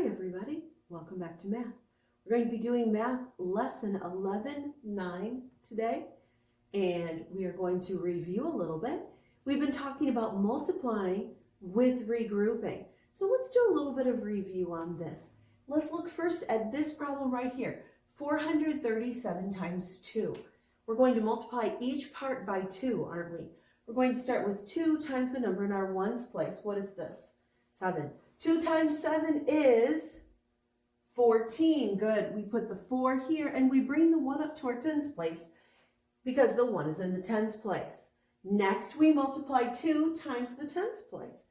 Hi everybody, welcome back to math. We're going to be doing math lesson 11-9 today, and we are going to review a little bit. We've been talking about multiplying with regrouping. So let's do a little bit of review on this. Let's look first at this problem right here, 437 times 2. We're going to multiply each part by 2, aren't we? We're going to start with 2 times the number in our ones place. What is this? 7. 2 times 7 is 14. Good. We put the 4 here and we bring the 1 up to our tens place because the 1 is in the tens place. Next, we multiply 2 times the tens place.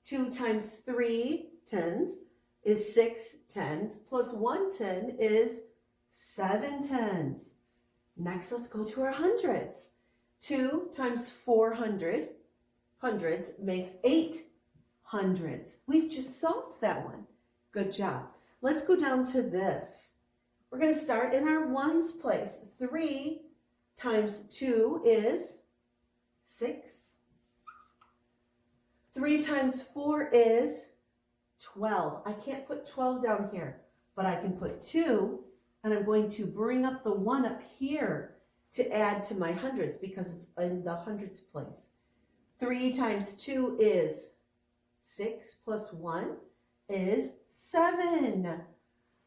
2 times 3 tens is 6 tens plus 1 10 is 7 tens. Next, let's go to our hundreds. 2 times 400 hundreds makes 8 hundreds. We've just solved that one. Good job. Let's go down to this. We're going to start in our ones place. 3 times 2 is 6. 3 times 4 is 12. I can't put 12 down here, but I can put 2, and I'm going to bring up the 1 up here to add to my hundreds because it's in the hundreds place. 3 times 2 is 6 plus 1 is 7.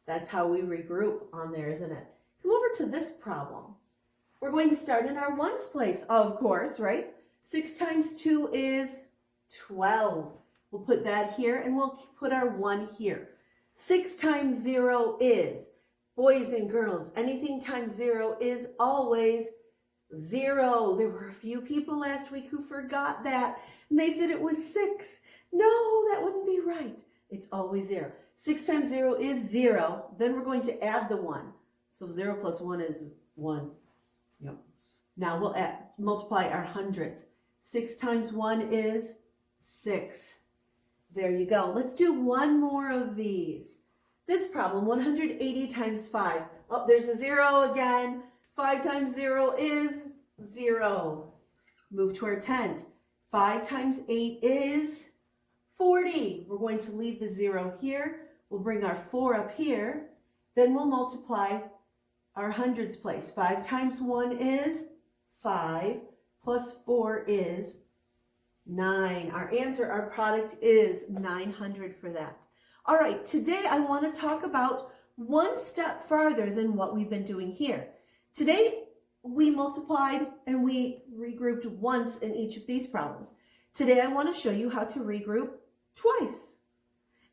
That's how we regroup on there, isn't it? Come over to this problem. We're going to start in our ones place, of course, right? 6 times 2 is 12. We'll put that here and we'll put our 1 here. 6 times 0 is, boys and girls, anything times 0 is always 0. There were a few people last week who forgot that, and they said it was 6. No, that wouldn't be right. It's always 0. 6 times 0 is 0. Then we're going to add the 1. So 0 plus 1 is 1. Yep. Now we'll multiply our hundreds. 6 times 1 is 6. There you go. Let's do one more of these. This problem, 180 times 5. Oh, there's a 0 again. 5 times 0 is 0. Move to our tens. 5 times 8 is 40. We're going to leave the 0 here. We'll bring our 4 up here. Then we'll multiply our hundreds place. 5 times 1 is 5, plus 4 is 9. Our answer, our product is 900 for that. All right, today I want to talk about one step farther than what we've been doing here. Today we multiplied and we regrouped once in each of these problems. Today I want to show you how to regroup twice.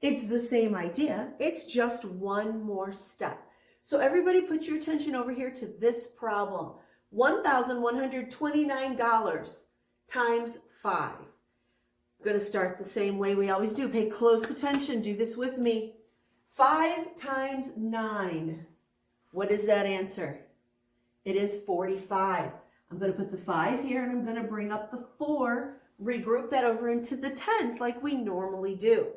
It's the same idea, it's just one more step. So everybody put your attention over here to this problem. $1,129 times 5. I'm going to start the same way we always do. Pay close attention, do this with me. 5 times 9. What is that answer? It is 45. I'm going to put the 5 here and I'm going to bring up the 4. Regroup that over into the tens like we normally do.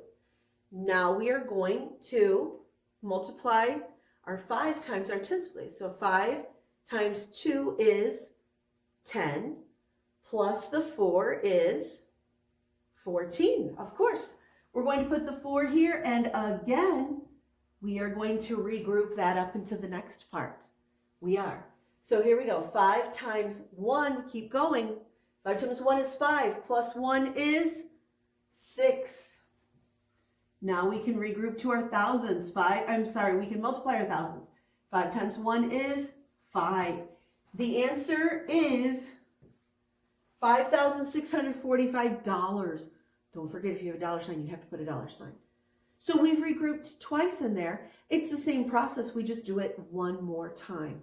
Now we are going to multiply our 5 times our tens place. So 5 times 2 is 10, plus the 4 is 14. Of course, we're going to put the 4 here, and again, we are going to regroup that up into the next part. We are. So here we go. 5 times 1, keep going. 5 times 1 is 5, plus 1 is 6. Now we can regroup to our thousands. We can multiply our thousands. 5 times 1 is 5. The answer is $5,645. Don't forget, if you have a dollar sign, you have to put a dollar sign. So we've regrouped twice in there. It's the same process. We just do it one more time.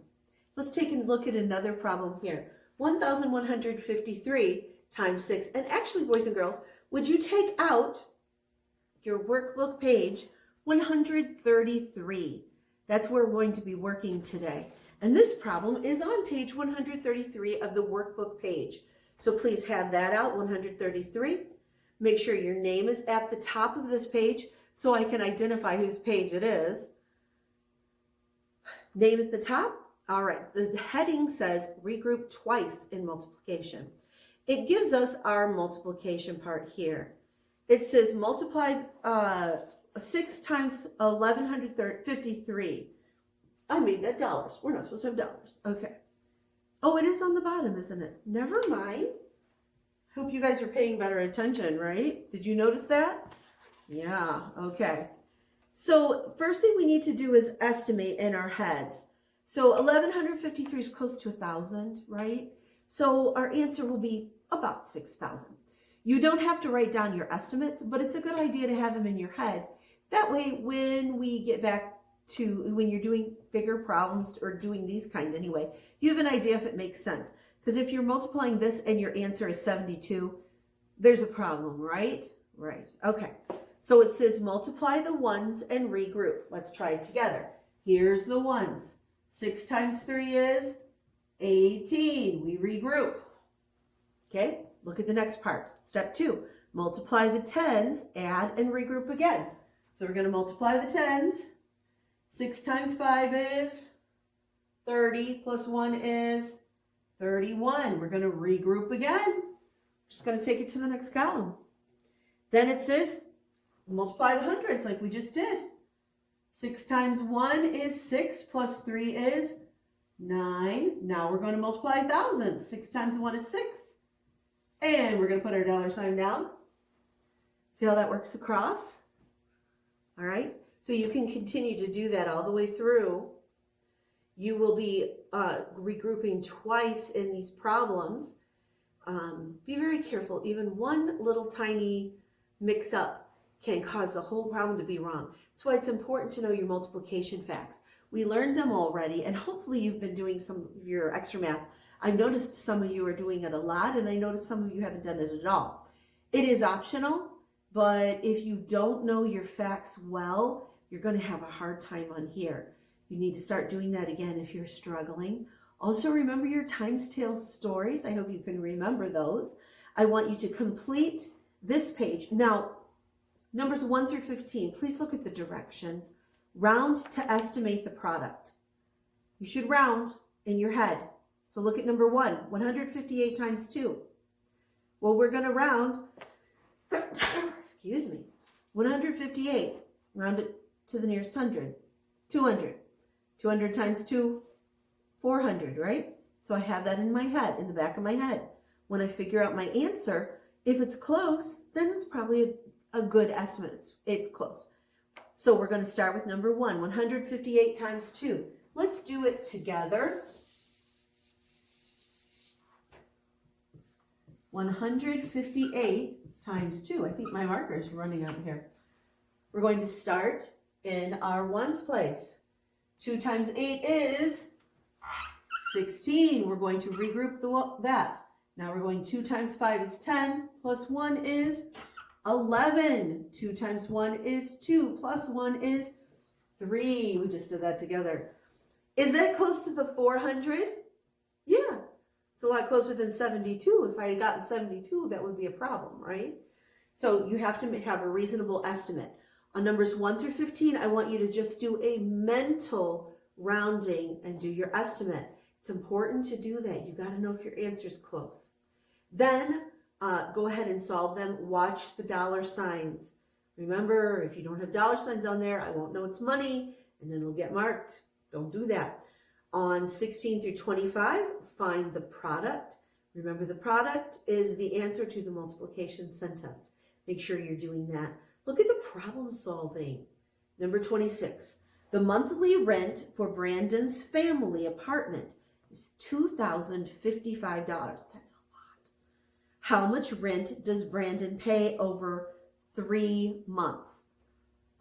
Let's take a look at another problem here. 1,153 times 6. And actually, boys and girls, would you take out your workbook page 133? That's where we're going to be working today. And this problem is on page 133 of the workbook page. So please have that out, 133. Make sure your name is at the top of this page so I can identify whose page it is. Name at the top. All right, the heading says regroup twice in multiplication. It gives us our multiplication part here. It says multiply 6 times 1153. I made that dollars. We're not supposed to have dollars. Okay. Oh, it is on the bottom, isn't it? Never mind. Hope you guys are paying better attention, right? Did you notice that? Yeah, okay. So first thing we need to do is estimate in our heads. So 1153 is close to 1,000, right? So our answer will be about 6,000. You don't have to write down your estimates, but it's a good idea to have them in your head. That way, when we get back to when you're doing bigger problems or doing these kind anyway, you have an idea if it makes sense. Because if you're multiplying this and your answer is 72, there's a problem, right? Right. Okay. So it says multiply the ones and regroup. Let's try it together. Here's the ones. 6 times 3 is 18. We regroup. Okay. Look at the next part. Step 2. Multiply the tens, add, and regroup again. So we're going to multiply the tens. 6 times 5 is 30, plus 1 is 31. We're going to regroup again. Just going to take it to the next column. Then it says multiply the hundreds like we just did. 6 times 1 is 6, plus 3 is 9. Now we're going to multiply thousands. 6 times 1 is 6. And we're going to put our dollar sign down. See how that works across? All right. So you can continue to do that all the way through. You will be regrouping twice in these problems. Be very careful. Even one little tiny mix-up can cause the whole problem to be wrong. That's why it's important to know your multiplication facts. We learned them already, and hopefully you've been doing some of your extra math. I've noticed some of you are doing it a lot, and I noticed some of you haven't done it at all. It is optional, but if you don't know your facts well, you're going to have a hard time on here. You need to start doing that again if you're struggling. Also, remember your times, tales, stories. I hope you can remember those. I want you to complete this page. Now, numbers 1 through 15, please look at the directions. Round to estimate the product. You should round in your head. So look at number 1, 158 times 2. Well, we're going to round, excuse me, 158, round it to the nearest hundred, 200. 200 times 2, 400, right? So I have that in my head, in the back of my head. When I figure out my answer, if it's close, then it's probably a good estimate. It's close. So we're going to start with number 1, 158 times 2. Let's do it together. 158 times 2. I think my marker is running out here. We're going to start in our ones place. 2 times 8 is 16. We're going to regroup that. Now we're going 2 times 5 is 10, plus 1 is 11. 2 times 1 is 2, plus 1 is 3. We just did that together. Is that close to the 400? Yeah. It's a lot closer than 72. If I had gotten 72, that would be a problem, right? So you have to have a reasonable estimate. On numbers 1 through 15, I want you to just do a mental rounding and do your estimate. It's important to do that. You got to know if your answer is close. Then go ahead and solve them. Watch the dollar signs. Remember, if you don't have dollar signs on there, I won't know it's money, and then it'll get marked. Don't do that. On 16 through 25, find the product. Remember, the product is the answer to the multiplication sentence. Make sure you're doing that. Look at the problem solving. Number 26. The monthly rent for Brandon's family apartment is $2,055. That's a lot. How much rent does Brandon pay over 3 months?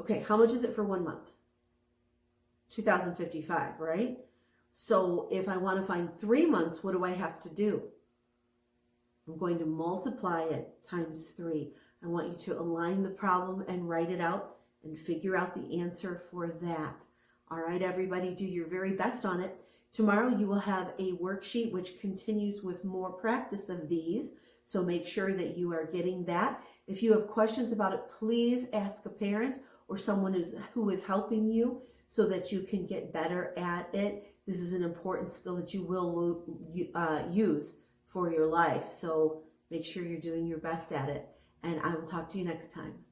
Okay, how much is it for 1 month? $2,055, right? So if I want to find 3 months, what do I have to do? I'm going to multiply it times 3. I want you to align the problem and write it out and figure out the answer for that. All right, everybody, do your very best on it. Tomorrow you will have a worksheet which continues with more practice of these, so make sure that you are getting that. If you have questions about it, please ask a parent or someone who is helping you so that you can get better at it. This is an important skill that you will use for your life, so make sure you're doing your best at it. And I will talk to you next time.